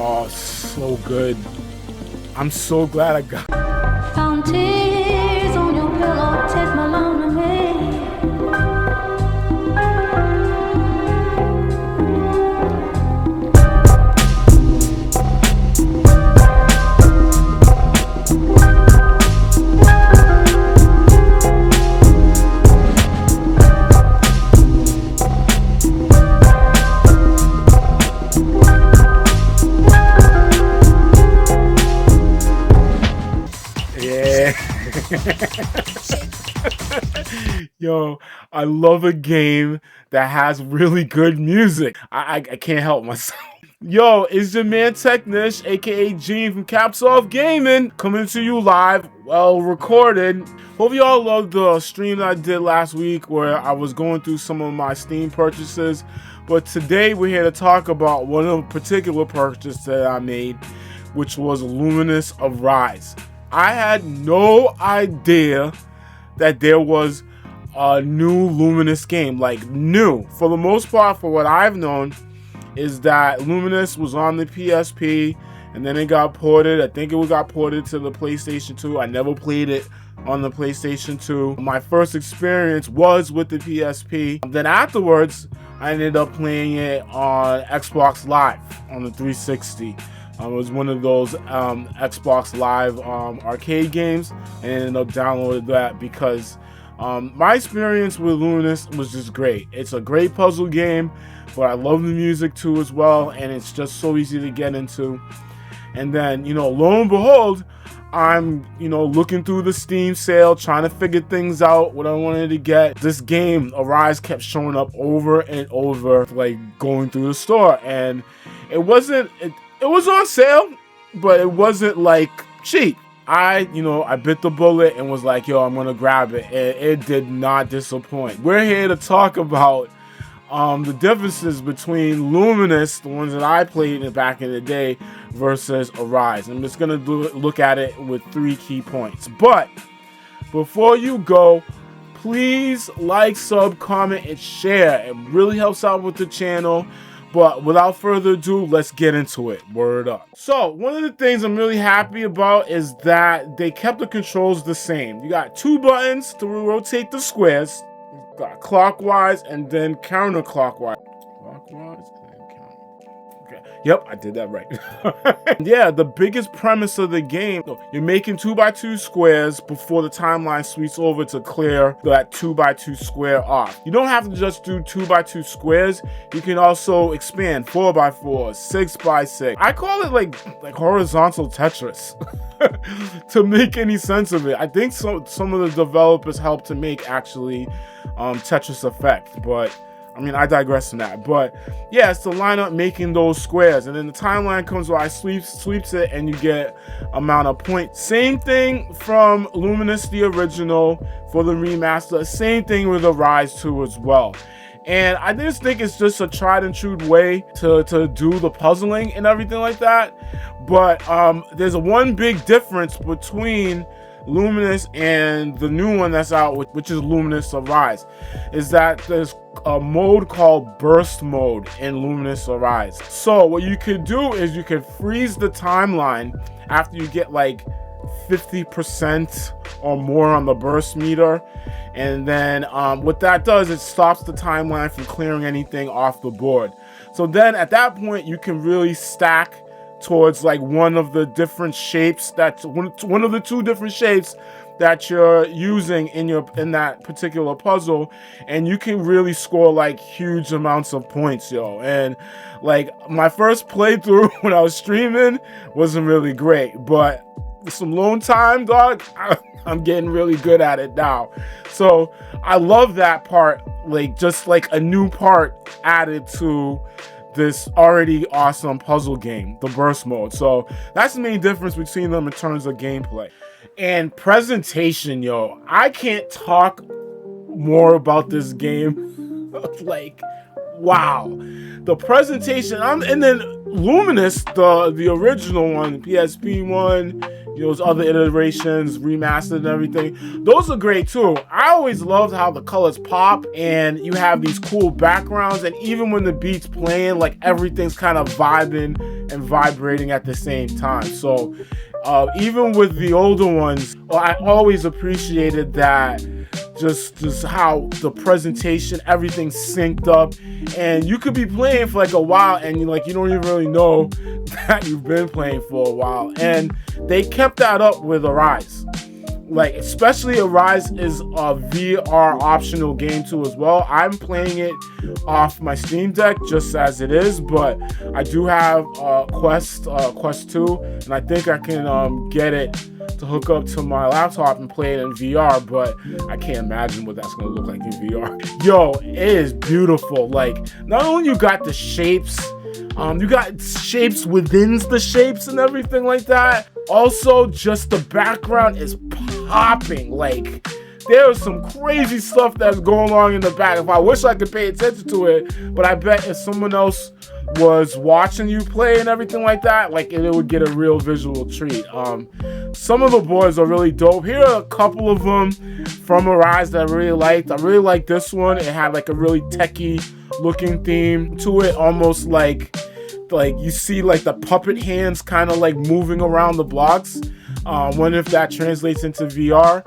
Oh, so good. I'm so glad I got it. Found tears on your pillow, take my love away. Yo, I love a game that has really good music. I can't help myself. Yo, it's your man Technish, aka Gene from Cappsoffgaming, coming to you live, well recorded. Hope y'all loved the stream that I did last week where I was going through some of my Steam purchases. But today we're here to talk about one of the particular purchases that I made, which was Lumines Arise. I had no idea that there was a new Lumines game, like new. For the most part, for what I've known, is that Lumines was on the PSP and then it got ported. I think it got ported to the PlayStation 2. I never played it on the PlayStation 2. My first experience was with the PSP. Then afterwards, I ended up playing it on Xbox Live on the 360. It was one of those Xbox Live arcade games, and I ended up downloading that because my experience with Lumines was just great. It's a great puzzle game, but I love the music too as well, and it's just so easy to get into. And then, lo and behold, I'm, looking through the Steam sale, trying to figure things out, what I wanted to get. This game, Arise, kept showing up over and over, like going through the store, and it was on sale, but it wasn't like cheap. I bit the bullet and was like, yo, I'm gonna grab it, and it did not disappoint. We're here to talk about the differences between Lumines, the ones that I played back in the day, versus Arise. I'm just gonna look at it with 3 key points. But before you go, please like, sub, comment, and share. It really helps out with the channel. But without further ado, let's get into it. Word up. So, one of the things I'm really happy about is that they kept the controls the same. You got 2 buttons to rotate the squares. You got clockwise and then counterclockwise. Clockwise and then counter. Okay. Yep, I did that right. Yeah, the biggest premise of the game, you're making 2x2 squares before the timeline sweeps over to clear that 2x2 square off. You don't have to just do 2x2 squares. You can also expand 4x4, 6x6. I call it like horizontal Tetris to make any sense of it. I think some of the developers helped to make actually Tetris Effect, but I digress from that. But yeah, it's the lineup making those squares, and then the timeline comes where I sweeps it, and you get amount of points. Same thing from Lumines the original for the remaster. Same thing with Arise 2 as well. And I just think it's just a tried and true way to do the puzzling and everything like that. But there's one big difference between Lumines and the new one that's out, which is Lumines Arise, is that there's a mode called burst mode in Lumines Arise. So what you could do is you could freeze the timeline after you get like 50% or more on the burst meter, and then what that does, it stops the timeline from clearing anything off the board. So then at that point you can really stack towards like one of the different shapes, that's one of the 2 different shapes that you're using in that particular puzzle, and you can really score like huge amounts of points, yo. And like my first playthrough when I was streaming wasn't really great, but with some lone time, dog, I'm getting really good at it now. So I love that part, like just like a new part added to this already awesome puzzle game, the burst mode. So that's the main difference between them in terms of gameplay and presentation. Yo, I can't talk more about this game. Like, wow, the presentation. And then Lumines, the original one, PSP one, those other iterations, remastered and everything, those are great too. I always loved how the colors pop and you have these cool backgrounds, and even when the beat's playing, like everything's kind of vibing and vibrating at the same time. So even with the older ones, I always appreciated that just how the presentation, everything synced up, and you could be playing for like a while and you don't even really know that you've been playing for a while. And they kept that up with Arise. Like, especially Arise is a VR optional game too as well. I'm playing it off my Steam Deck just as it is, but I do have Quest 2, and I think I can get it to hook up to my laptop and play it in VR, but I can't imagine what that's gonna look like in VR. Yo, it is beautiful. Like, not only you got the shapes, you got shapes within the shapes and everything like that. Also, just the background is popping. Like, there's some crazy stuff that's going on in the back. If I wish I could pay attention to it, but I bet if someone else was watching you play and everything like that, like, it would get a real visual treat. Some of the boards are really dope. Here are a couple of them from Arise that I really liked. I really liked this one. It had like a really techie looking theme to it, almost like you see like the puppet hands kind of like moving around the blocks. Wonder if that translates into VR.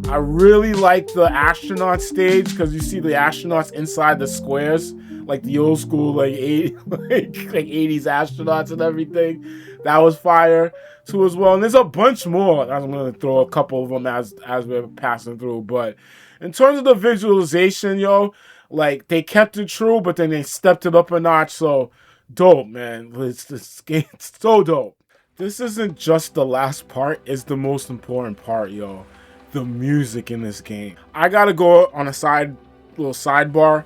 I really like the astronaut stage because you see the astronauts inside the squares, like the old school like 80s astronauts and everything. That was fire too as well. And there's a bunch more. I'm gonna throw a couple of them as we're passing through. But in terms of the visualization, like, they kept it true, but then they stepped it up a notch. So dope, man. This game, it's so dope. This isn't just the last part, it's the most important part, yo. The music in this game. I gotta go on a little sidebar.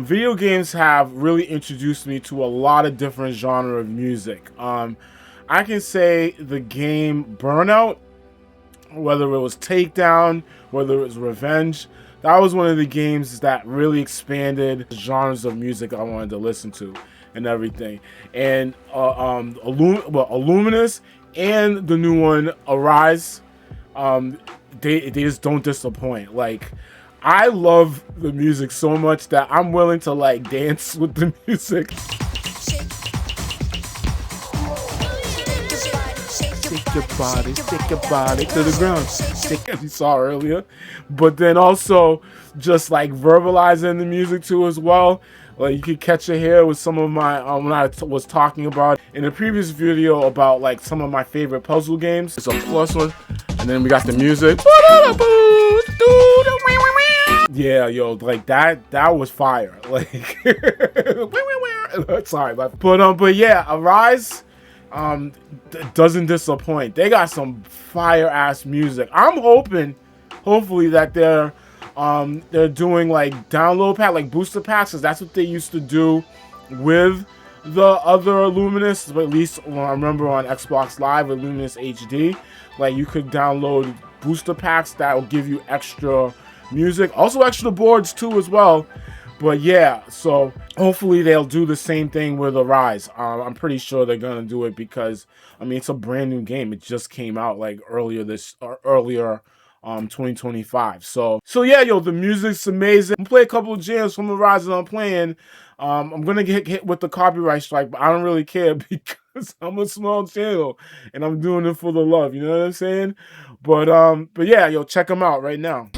Video games have really introduced me to a lot of different genre of music. I can say the game Burnout, whether it was Takedown, whether it was Revenge, that was one of the games that really expanded genres of music I wanted to listen to and everything. And Lumines and the new one Arise, they just don't disappoint. Like, I love the music so much that I'm willing to like dance with the music. Shake your body to the ground. As you saw earlier. But then also just like verbalizing the music too as well. Like, you could catch it here with some of my when I was talking about in the previous video about like some of my favorite puzzle games. It's a plus one, and then we got the music. Yeah, yo, like that was fire. Like, sorry, but yeah, Arise doesn't disappoint. They got some fire ass music. I'm hopefully that they're doing like download pack, like booster packs, because that's what they used to do with the other Luminous. But at least I remember on Xbox Live with Luminous HD, like, you could download booster packs that will give you extra music, also extra boards too as well. But yeah, so hopefully they'll do the same thing with Arise. I'm pretty sure they're gonna do it because, I mean, it's a brand new game. It just came out like earlier 2025. So yeah, yo, the music's amazing. I'm gonna play a couple of jams from Arise that I'm playing. I'm gonna get hit with the copyright strike, but I don't really care because I'm a small channel and I'm doing it for the love. You know what I'm saying? But yeah, yo, check them out right now.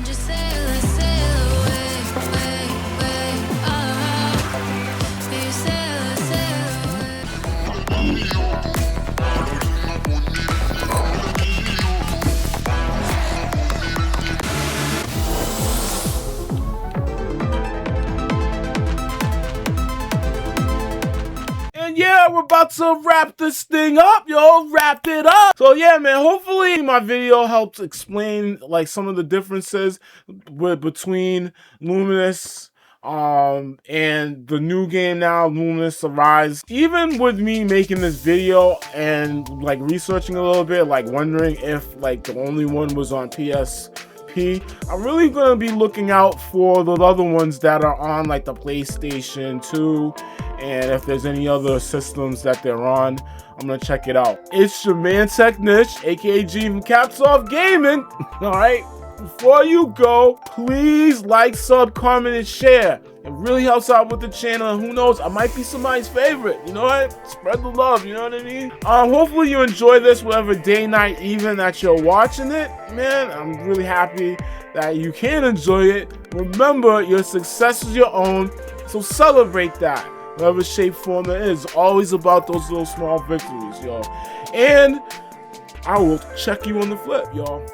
Yeah, we're about to wrap this thing up, yo. Wrap it up. So yeah, man, hopefully my video helped explain like some of the differences between Luminous and the new game now, Luminous Arise. Even with me making this video and like researching a little bit, like wondering if like the only one was on PSP, I'm really gonna be looking out for the other ones that are on like the PlayStation 2, and if there's any other systems that they're on, I'm gonna check it out. It's your man Technish, aka G from Cappsoffgaming. Alright, before you go, please like, sub, comment, and share. It really helps out with the channel, and who knows, I might be somebody's favorite. You know what? Spread the love, you know what I mean? Hopefully you enjoy this, whatever day, night, even that you're watching it. Man, I'm really happy that you can enjoy it. Remember, your success is your own, so celebrate that. Whatever shape, form it is. Always about those little small victories, yo. And I will check you on the flip, y'all.